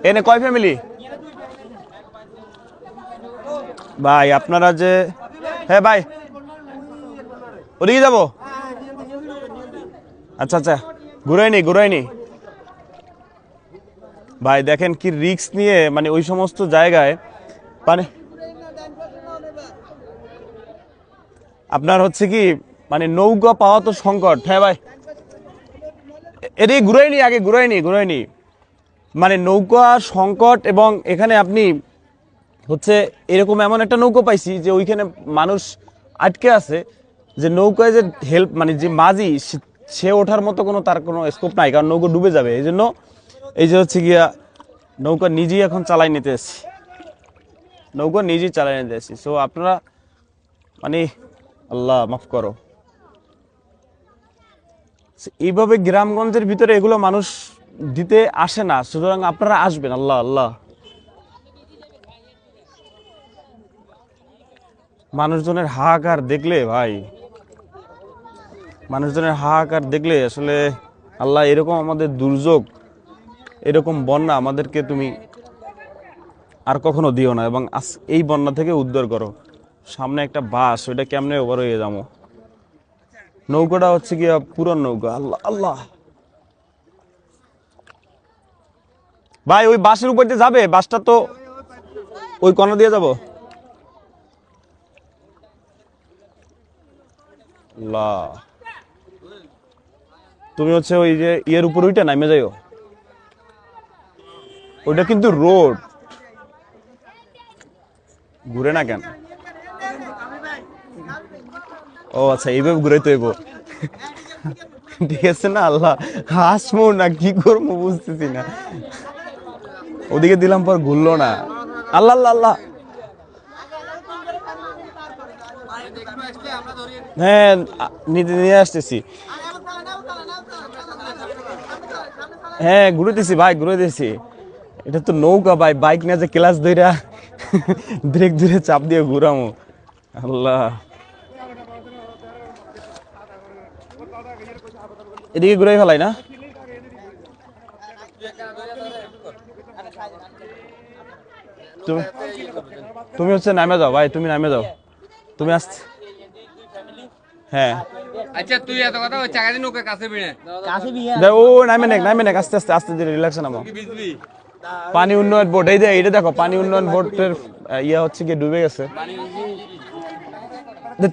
এনে কয় ফ্যামিলি ভাই আপনারা যে হ্যাঁ ভাই ওদিকে যাবো আচ্ছা আচ্ছা ঘুরাইনি ভাই দেখেন কি রিস্ক নিয়ে মানে ওই সমস্ত জায়গায় মানে আপনার হচ্ছে কি মানে নৌকা পাওয়া তো সংকট হ্যাঁ ভাই এদিকে ঘুরাইনি মানে নৌকা সংকট এবং এখানে আপনি হচ্ছে এরকম এমন একটা নৌকা পাইছি যে ওইখানে মানুষ আটকে আছে যে নৌকায় যে হেল্প মানে যে মাঝি সে ওঠার মতো তার কোনো স্কোপ নাই কারণ নৌকা ডুবে যাবে এই জন্য এই যে হচ্ছে গিয়া নৌকা নিজেই এখন চালাই নিতে এসেছি সো আপনারা মানে আল্লাহ মাফ করো এইভাবে গ্রামগঞ্জের ভিতরে এগুলো মানুষ দিতে আসে না সুতরাং আপনারা আসবেন আল্লাহ আল্লাহ মানুষজনের হাহাকার দেখলে আসলে আল্লাহ এরকম আমাদের দুর্যোগ এরকম বন্যা আমাদেরকে তুমি আর কখনো দিও না এবং এই বন্যা থেকে উদ্ধার করো সামনে একটা বাস ওইটা কেমনে ওভার হয়ে যাবো নৌকাটা হচ্ছে কি পুরান নৌকা আল্লাহ আল্লাহ ভাই ওই বাসের উপর দিয়ে যাবে বাসটা তো ওই কর্নার দিয়ে যাবো আল্লাহ তুমি হচ্ছে ওই যে ইয়ের উপর ওইটা নামে যাইও ওইটা কিন্তু রোড ঘুরে না কেন ও আচ্ছা এইভাবে ঘুরে তো ঠিক আছে না আল্লাহ হাসমো না কি করবো বুঝতেছি না ওদিকে দিলাম পর ঘুরলো না আল্লাহ আল্লাহ আল্লাহ হ্যাঁ নিয়ে আসতেছি হ্যাঁ ঘুরেতেছি এটা তো নৌকা ভাই বাইক নিয়ে যে ক্লাস ধইরা ব্রেক ধরে চাপ দিয়ে ঘুরামো আল্লাহ এদিকে ঘুরাই ফেলাই না তুমি হচ্ছে নামে যাও ভাই তুমি নামে যাও তুমি আসতে হ্যাঁ আচ্ছা তুই এত কথা ওই চাকা দিন ওকে কাছে বিনে ও নামে নেক আস্তে আস্তে রিল্যাক্স নামো পানি উন্নয়ন বোর্ড এই যে এটা দেখো পানি উন্নয়ন বোর্ডের ইয়া হচ্ছে কি ডুবে গেছে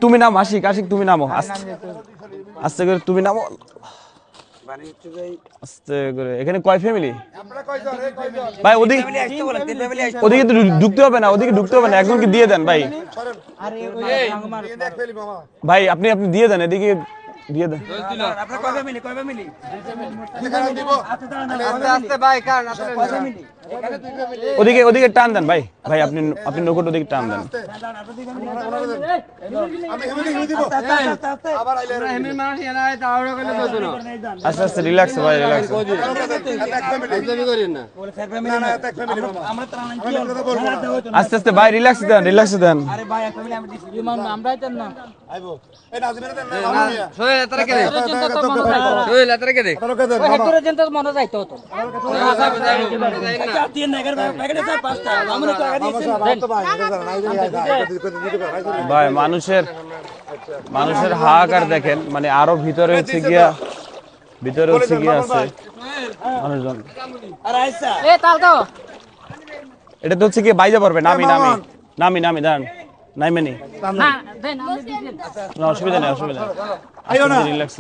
তুমি নাম আশিক তুমি নামো আস্তে করে তুমি নামো আস্তে করে এখানে কয় ফ্যামিলি ভাই ওদিকে তো ঢুকতে হবে না একজনকে দিয়ে দেন ভাই আপনি দিয়ে দেন এদিকে দিয়ে দেন ওদিকে টান দেন ভাই আপনি নৌকোটা ওদিকে টান দেন আস্তে আস্তে রিল্যাক্স ভাই রিল্যাক্স আস্তে আস্তে ভাই রিল্যাক্স দেন ভাই মানুষের হাহাকার দেখেন মানে আরো ভিতরে হচ্ছে গিয়া আছে মানুষজন এটা তো হচ্ছে কি বাইজা পড়বে নামি দাঁড়ান নাইমেনি না অসুবিধা নেই রিল্যাক্স